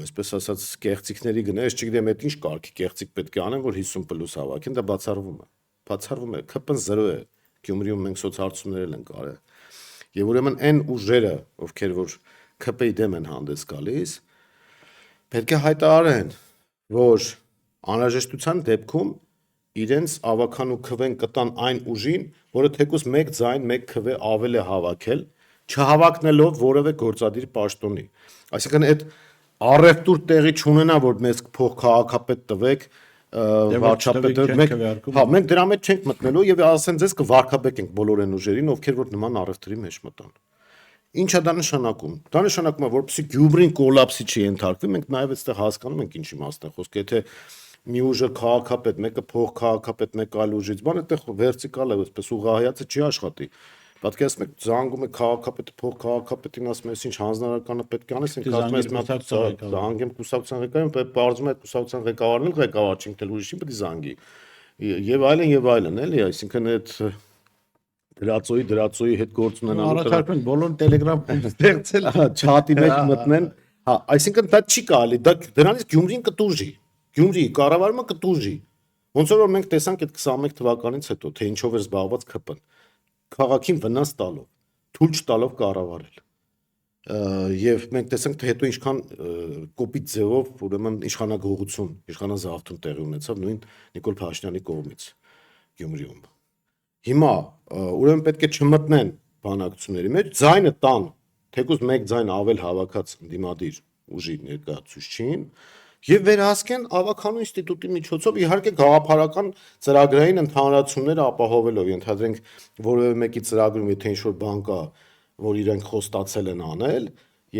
այսպես ասած կեղծիքների գնա, ես չգիտեմ այդ ինչ կարգի կեղծիք պետք է անեն, որ 50+ հավաքեն, դա բացառվում է։ Բացառվում է, ՔՊ-ն 0 է։ Գյումրիում մենք սոցհարցումներ ենք արել։ Եվ ուրեմն այն ուժերը, ովքեր որ ՔՊ-ի դեմ են հանդես գալիս, պետք է հայտարարեն, որ անհրաժեշտության դեպքում իրենց ավականու քվեն կտան այն ուժին, որը թեկուզ 1 ձայն, 1 քվ ավել է հավաքել, չհավաքնելով որևէ գործադիր պաշտոնի։ Այսինքն այդ առևտուր տեղի չունենա, որ մեզ փող քաղաքապետ տվեք, վարչապետը, մենք դրա մեջ չենք մտնելու եւ ասեն ձեզ կվարկաբեկենք բոլոր այն ուժերին, ովքեր որ նման առևտրի մեջ մտան։ Ինչա դա նշանակում։ Դա նշանակում է, որպեսզի Գյումրին կոլապսի չի ենթարկվի, մենք նաեւ այստեղ հասկանում ենք ինչ իմաստ է խոսքը, եթե մի ուժը քաղաքապետ, մեկը փող քաղաքապետ, մեկը այլ ուժից, բան այդտեղ վերտիկալ է, այսպես ուղղահայացը չի աշխատի։ Պատկերացնում եք, զանգում է քաղաքապետը, փող քաղաքապետին ասում է, ինչ հանձնարարականը պետք է անես, ինքը ասում է, ես զանգեմ կուսակցության ղեկավարին, պարզում է կուսակցության ղեկավարն էլ ղեկավար չի, ինքն էլ ուրիշին պետք է զանգի։ Եվ այլն, էլի, այսինքն այդ դրածոյի հետ գործ ունենալու առաջարկում բոլոր Telegram ստեղծել, չաթի մեջ մտնեն, հա, այսինքն դա չի կարելի, դրանից Գյումրին կտուժի, Գյումրիի կառավարումը կտուժի։ Ոնց որ մենք տեսանք այդ 21 թվականից հետո, թե ինչով էր զբաղված ՔՊ-ն, քաղաքին վնաս տալով, թույլ չտալով կառավարել։ Եվ մենք տեսանք, թե հետո ինչքան կոպիտ ձևով, ուրեմն իշխանագողություն, իշխանազավթում տեղի ունեցավ նույն Նիկոլ Փաշինյանի կողմից Գյումրիում։ Հիմա ուրեմն պետք է չմտնեն բանակցությունների մեջ, ձայնը տան, թեկուզ 1 ձայն ավել հավաքած դիմադիր ուժի ներկայացուցչին եւ վերահասկեն ավականու ինստիտուտի միջոցով իհարկե գաղափարական ծրագրային ընդհանրացումները ապահովելով, ենթադրենք որևէ մեկի ծրագրում եթե ինչ-որ բան կա, որ իրենք խոստացել են անել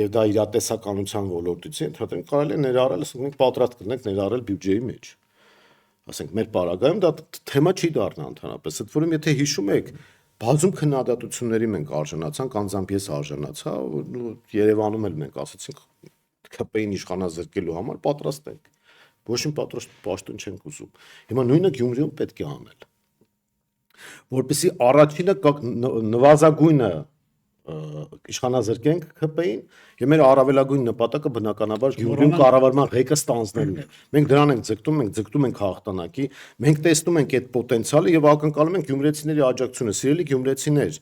եւ դա իրատեսականության ոլորտից է, ենթադրենք կարելի է ներառել, ասենք մենք պատրաստ կլինենք ներառել բյուջեի մեջ։ Ասենք մեր պարագայում դա թեմա չի դառնա ընդհանրապես, այդ որում եթե հիշում եք, բազում քննադատությունների մենք արժանացանք, անձամբ ես արժանացա, Երևանում էլ մենք ասացինք ՔՊ-ին իշխանազրկելու համար պատրաստ ենք։ Ոչ մի պաշտոն չենք ուզում։ Հիմա նույնը Գյումրիում պետք է անել։ Որպեսզի առաջինը նվազագույնը իշխանազրկենք ՔՊ-ին եւ մեր առավելագույն նպատակը բնականաբար Գյումրիում կառավարման ղեկը ստանձնելն է։ Մենք դրան ենք ձգտում ենք հաղթանակի, մենք տեսնում ենք այդ պոտենցիալը եւ ակնկալում ենք գյումրեցիների աջակցությունը, սիրելի գյումրեցիներ։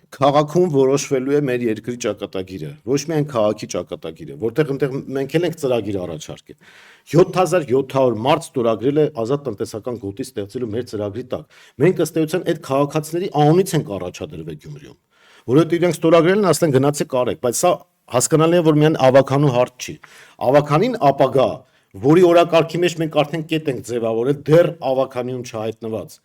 Քաղաքում որոշվելու է մեր երկրի ճակատագիրը, ոչ միայն քաղաքի ճակատագիրը, որտեղ այնտեղ մենք էլ ենք ծրագիր առաջարկել։ 7700 մարդ ստորագրել է ազատ տնտեսական գոտի ստեղծելու մեր ծրագրի տակ։ Մենք ըստ էության այդ քաղաքացիների անունից ենք առաջադրվել Գյումրիում, որովհետև իրենք ստորագրել են, ասեն գնացեք արեք, բայց սա հասկանալի է, որ միայն ավականու հարց չի։ Ավականին ապագա, որի օրակարգի մեջ մենք արդեն կետ ենք ձևավորել դեռ ավականիում չհայտնված։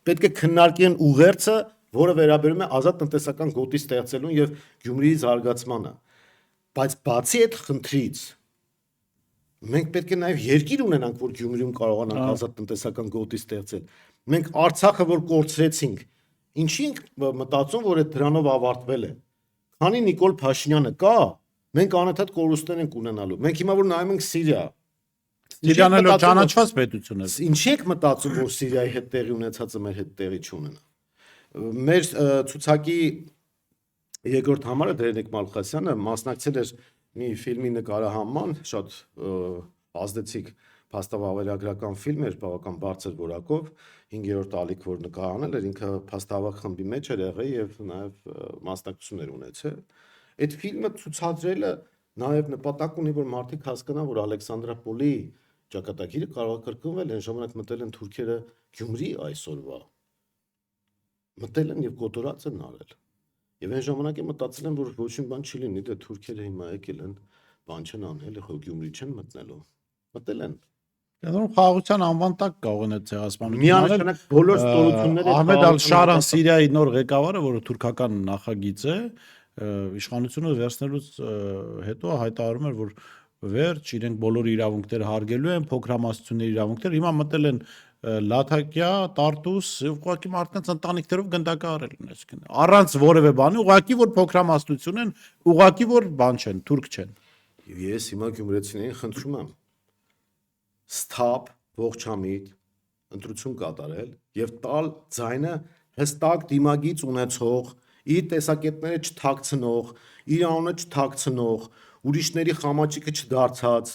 Պետք է քննարկեն ուղերձը, որը վերաբերում է ազատ տնտեսական գոտի ստեղծելուն եւ Գյումրիի զարգացմանը։ Բայց բացի այդ խնդրից մենք պետք է նաեւ երկիր ունենանք, որ Գյումրիում կարողանանք ազատ տնտեսական գոտի ստեղծել։ Մենք Արցախը որ կորցրեցինք, ինչի ենք մտածում, որ այդ դրանով ավարտվել է։ Քանի Նիկոլ Փաշինյանը կա, մենք անընդհատ կորուստներ ենք ունենալու։ Մենք հիմա որ նայում ենք Սիրիա, Սիրիան էլ ճանաչված պետություն է։ Ինչի եք մտածում, որ Սիրիայի հետ տեղի ունեցածը մեր հետ տեղի չունենա։ Մեր ցուցակի երկրորդ համարը Դերենիկ Մալխասյանը մասնակցել էր մի ֆիլմի նկարահանման, շատ ազդեցիկ փաստավավերագրական ֆիլմ էր, բավական բարձր որակով, 5-րդ ալիք, որ նկարահանել էր, ինքը փաստավակ խմբի մեջ էր եղել եւ նաեւ մասնակցություններ ունեցել։ Այդ ֆիլմը ցուցադրելը նաեւ նպատակ ունի, որ մարդիկ հասկանան, որ Ալեքսանդրապոլի ճակատագիրը կարող է կրկնվել, այն ժամանակ մտել են թուրքերը Գյումրի այսօրվա, մտել են եւ կոտորած են արել։ Եվ այն ժամանակ մտածել են, որ ոչինչ բան չի լինի, դե թուրքերը հիմա եկել են, բան չեն անել, խո Գյումրի չեն մտնելու։ Մտել են։ Դեռ խաղաղության անվան տակ կարող են այդ ցեղասպանությունը Միանշանակ բոլոր ստորությունները Ահմեդ Ալ-Շարան Սիրիայի նոր ղեկավարը, որը թուրքական նախագիծ է, իշխանությունը վերցնելուց հետո հայտարարում էր, որ վերջ իրենք բոլոր իրավունքները հարգելու են, փոքրամասնությունների իրավունքները, հիմա մտել են Լաթակիա, Տարտուս, ուղղակի մարդկանց ընտանիքներով գնդակահարել են, այսինքն առանց որևէ բանի, ուղղակի որ փոքրամասնություն են, ուղղակի որ բան չեն, թուրք չեն։ Ես հիմա գյումրեցիներին խնդրում եմ ստապ ողջամիտ ընտրություն կատարել եւ տալ ձայնը հստակ դիմագիծ ունեցող, իր տեսակետները չթաքցնող, իր անունը չթաքցնող, ուրիշների խամաճիկը չդարձած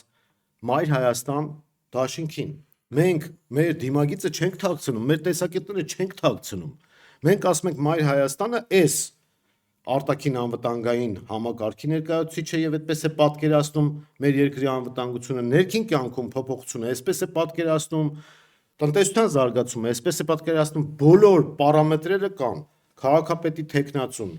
Մայր Հայաստան դաշինքին։ Մենք մեր դիմագիծը չենք թաքցնում, մեր տեսակետները չենք թաքցնում։ Մենք ասում ենք Մայր Հայաստանը էս արտաքին անվտանգային համակարգի ներկայացուցիչը եւ այդպես է պատկերացնում մեր երկրի անվտանգությունը, ներքին կյանքում փոփոխությունը, այսպես է պատկերացնում տնտեսության զարգացումը, այսպես է պատկերացնում բոլոր պարամետրերը կան, քաղաքապետի տեխնացուն,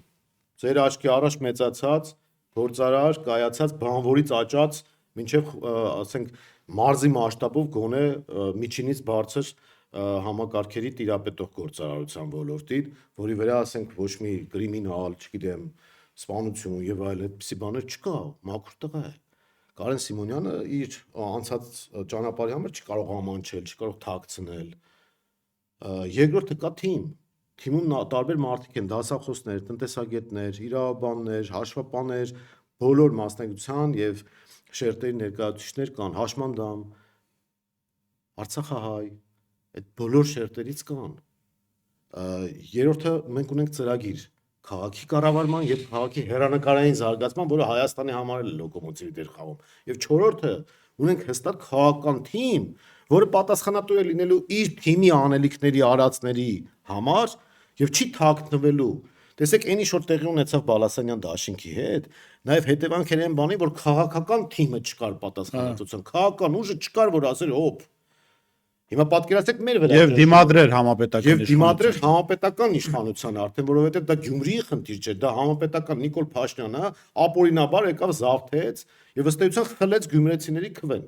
ձեր աչքի առաջ մեծացած, գործարար, կայացած, բանվորից աճած, մինչև ասենք մարզի մասշտաբով գոնե միջինից բարձր համակարգերի տիրապետող գործարարության ոլորտի, որի վրա ասենք ոչ մի կրիմինալ, չգիտեմ, սպանություն եւ այլ այդպիսի բաներ չկա, մաքուր տղա է։ Կարեն Սիմոնյանը իր անցած ճանապարհի համար չի կարող ամանչել, չի կարող թաքցնել։ Երկրորդը կա թիմում տարբեր մարդիկ են, դասախոսներ, տնտեսագետներ, իրավաբաններ, հաշվապաններ, բոլոր մասնագիտության եւ շերտերի ներկայացուցիչներ կան, հաշմանդամ, Արցախահայ, այդ բոլոր շերտերից կան։ Երրորդը մենք ունենք ծրագիր քաղաքի կառավարման եւ քաղաքի հերանեկարային զարգացման, որը Հայաստանի համար էլ լոկոմոտիվի դեր խաղում։ Եվ չորրորդը ունենք հստակ քաղաքական թիմ, որը պատասխանատու է լինելու իր թիմի անելիքների արածների համար եւ չի թաքնվելու։ Տեսեք, այնի շուտ տեղի ունեցավ Բալասանյան դաշինքի հետ, նաեւ հետևանքեր են բանի, որ քաղաքական թիմը չկար պատասխանատվության, քաղաքական ուժը չկար, որ ասեր հոп։ Հիմա պատկերացրեք մեր վրա։ Եվ դիմադրեր համապետական Եվ դիմադրեր համապետական իշխանության արդեն, որովհետեւ դա Գյումրիի խնդիր չէ, դա համապետական Նիկոլ Փաշինյանը ապօրինաբար եկավ զավթեց եւ ըստ էության խլեց գյումրեցիների քվեն։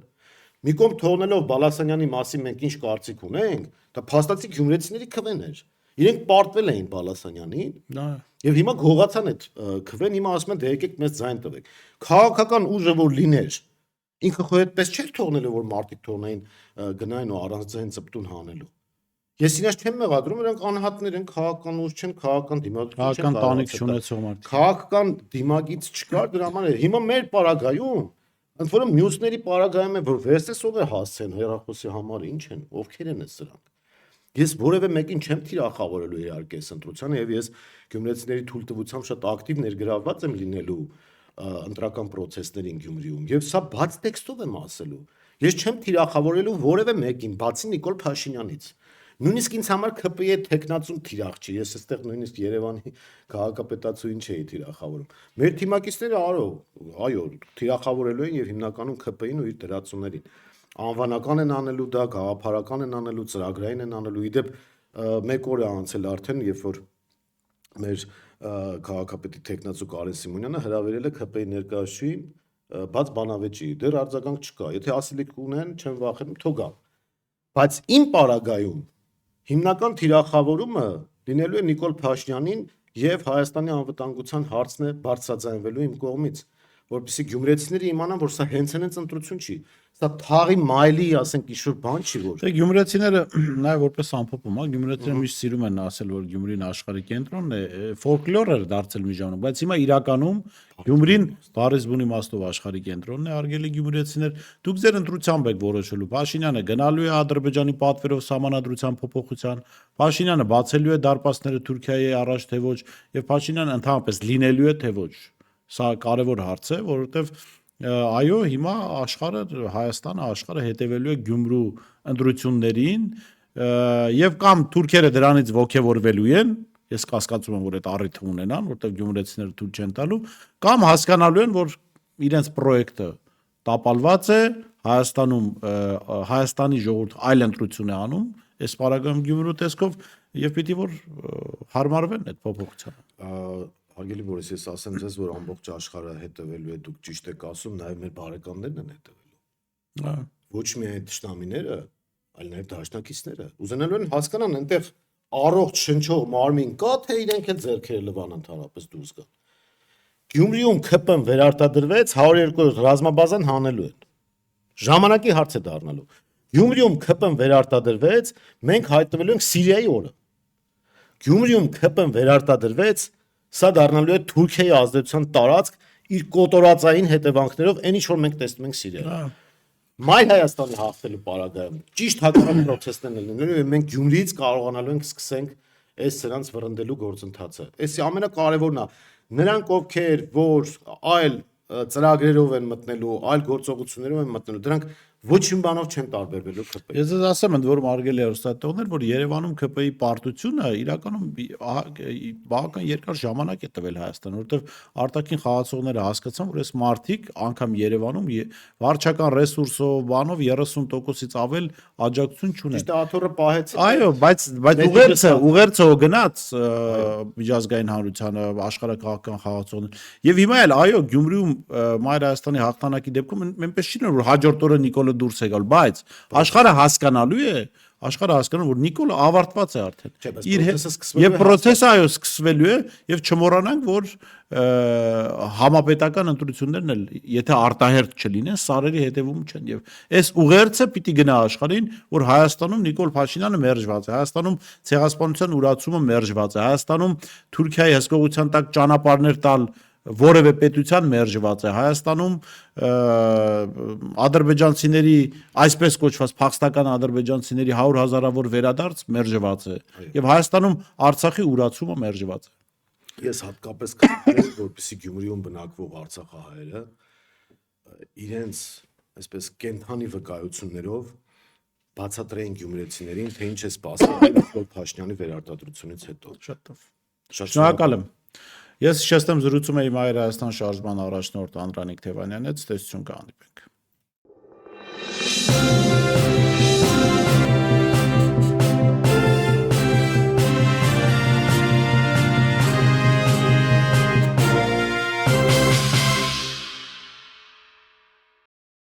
Մի կողմ թողնելով Բալասանյանի մասին մենք ինչ կարծիք ունենք, դա փաստացի գյումրեցիների քվեն էր։ Իրենք պարտվել էին Բալասանյանին։ Եվ հիմա գողացան այդ քվեն, հիմա ասում են դե եկեք մեզ ձայն տվեք։ Քաղաքական ուժը որ լիներ, ինքը խո այդպես չէր թողնելու, որ մարդիկ թողնային գնային ու առանց ձայն ծպտուն հանելու։ Ես իրաց չեմ մեղադրում, նրանք անհատներ են, քաղաքական ուժ չեն, քաղաքական դիմագիծ չեն, քաղաքական տանիք չունեցող մարդիկ։ Քաղաքական դիմագիծ չկար, դրա համար հիմա մեր պարագայում, ընդ որում մյուսների պարագայում է, որ վերսեսով է հասցեն հերախոսի համար, ինչ են, ովքեր են սրանք։ Ես որևէ մեկին չեմ թիրախավորելու իհարկե այս ընտրությանը եւ ես գյումրեցիների թույլտվությամբ շատ ակտիվ ներգրավված եմ լինելու ընտրական process-ներին Գյումրիում եւ սա բաց տեքստով եմ ասելու։ Ես չեմ թիրախավորելու որևէ մեկին, բացի Նիկոլ Փաշինյանից։ Նույնիսկ ինձ համար ԿՊ-ի թեկնածուն թիրախ չի։ Ես այստեղ նույնիսկ Երևանի քաղաքապետացուին չէի թիրախավորում։ Մեր թիմակիցները այո, թիրախավորելու են եւ հիմնականում ԿՊ-ին ու իր դրացուներին։ Անվանական են անելու դա, գաղափարական են անելու, ծրագրային են անելու։ Իդեպ 1 օր է անցել արդեն, երբ որ մեր քաղաքապետի տեխնացու Կարեն Սիմոնյանը հրավիրել է ԿՊ-ի ներկայացուցիչին բաց բանավեճի, դեռ արձագանք չկա։ Եթե ասելիք ունեն, չեմ վախենում, թողա։ Բայց իմ պարագայում հիմնական թիրախավորումը լինելու է Նիկոլ Փաշինյանին եւ Հայաստանի անվտանգության հարցն է բարձրաձայնվելու իմ կողմից, որպեսզի գյումրեցիները իմանան, որ սա հենց ընտրություն չի։ Սա թաղի մայլի, ասենք, ինչ-որ բան չի որ։ Դե գյումրեցիները նաև որպես ամփոփում, հա, գյումրեցիները միշտ սիրում են ասել, որ Գյումրին աշխարհի կենտրոնն է, ֆոլկլոր էր դարձել մի ժամանակ, բայց հիմա իրականում Գյումրին բառից բուն իմաստով աշխարհի կենտրոնն է, արգելի գյումրեցիներ, դուք ձեր ընտրությամբ եք որոշելու։ Փաշինյանը գնալու է Ադրբեջանի պատվերով սահմանադրության փոփոխության, Փաշինյանը բացելու է դարպասները Թուրքիայի առաջ թե ոչ, եւ Փաշինյանը ընդհանրապես լինելու է թե ոչ։ Սա կարևոր հարց է, որովհետեւ այո, հիմա Հայաստանը աշխարհը հետևելու է Գյումրու ընտրություններին եւ կամ թուրքերը դրանից ողջևորվելու են, ես կասկածում եմ, որ այդ առիթը ունենան, որտեղ գյումրեցիները թույլ չեն տալու, կամ հասկանալու են, որ իրենց պրոյեկտը տապալված է, Հայաստանի ժողովուրդ այլ ընտրություն է անում, այս պարագայում Գյումրու տեսքով եւ պիտի որ հարմարվեն այդ փոփոխությանը։ Հարգելի Բորիս, ես ասեմ ձեզ, որ ամբողջ աշխարհը հետևելու է, դուք ճիշտ եք ասում, նաև մեր բարեկամներն են հետևելու։ Ոչ միայն ճշտամիները, այլ նաև դաշնակիցները։ Ուզենալու են հասկանան, այնտեղ առողջ շնչող մարմին կա, թե իրենք էլ ձեռքերը լվան ընդհանրապես դուրս գան։ Գյումրիում ԿՊ-ն վերարտադրվեց, 102 ռազմաբազան հանելու են։ Ժամանակի հարց է դառնալու։ Գյումրիում ԿՊ-ն վերարտադրվեց, մենք հայտնվելու ենք Սիրիայի օրը։ Գյումրիում ԿՊ-ն վերարտադրվեց, սա դառնալու է Թուրքիայի ազդեցության տարածք իր կոտորածային հետևանքներով, այն ինչ որ մենք տեսնում ենք Սիրիայում։ Մայր Հայաստանի հաղթելու պարագայում ճիշտ հակառակ պրոցեսներն են լինելու, եւ մենք Գյումրիից կարողանալու ենք սկսենք այս սրանց վռնդելու գործընթացը։ Այսի ամենակարևորն է, նրանք ովքեր որ այլ ծրագրերով են մտնելու, այլ գործողություններով են մտնելու, դրանք ոչինչ բանով չեն տարբերվելու ԿՊ-ի։ Ես ձեզ ասեմ, ընդ որում արգելի հեռուստատեղներ, որ Երևանում ԿՊ-ի պարտությունը իրականում բավական երկար ժամանակ է տվել Հայաստան, որովհետև արտաքին խաղացողները հասկացան, որ այս մարտիկ անգամ Երևանում վարչական ռեսուրսով, բանով 30%-ից ավել աջակցություն չունեն։ Ճիշտ է, աթոռը պահեց։ Այո, բայց ուղերձը գնաց միջազգային հանրությանը, աշխարհակաղակական խաղացողներ։ Եվ հիմա էլ այո, Գյումրիում Մայր Հայաստանի հաղթանակի դեպքում այնպես չի որ հաջորդ օրը Նիկոլը դուրս է գալ, բայց աշխարհը հասկանալու է, որ Նիկոլը ավարտված է արդեն։ Եվ պրոցեսը այո սկսվելու է եւ չմոռանանք, որ համապետական ընտրություններն էլ եթե արտահերթ չլինեն, սարերի հետևում չեն եւ այս ուղերձը պիտի գնա աշխարհին, որ Հայաստանում Նիկոլ Փաշինյանը մերժված է, Հայաստանում ցեղասպանության ուրացումը մերժված է, Հայաստանում Թուրքիայի հսկողության տակ ճանապարհներ տալ որևէ պետության մերժված է, Հայաստանում ադրբեջանցիների այսպես կոչված փախստական ադրբեջանցիների 100,000-ավոր վերադարձ մերժված է եւ Հայաստանում Արցախի ուրացումը մերժված է։ Ես հատկապես կասեմ, որպեսզի Գյումրիում բնակվող արցախահայերը իրենց այսպես կենթանի վկայություններով բացատրեին գյումրեցիներին, թե ինչ է սպասվում Նիկոլ Փաշինյանի վերարտադրությունից հետո։ Շատ լավ։ Շնորհակալ եմ։ Ես հիշեցնեմ զրուցում էի Մայր Հայաստան շարժման առաջնորդ Անդրանիկ Թևանյանի հետ, ցտեսություն կհանդիպենք։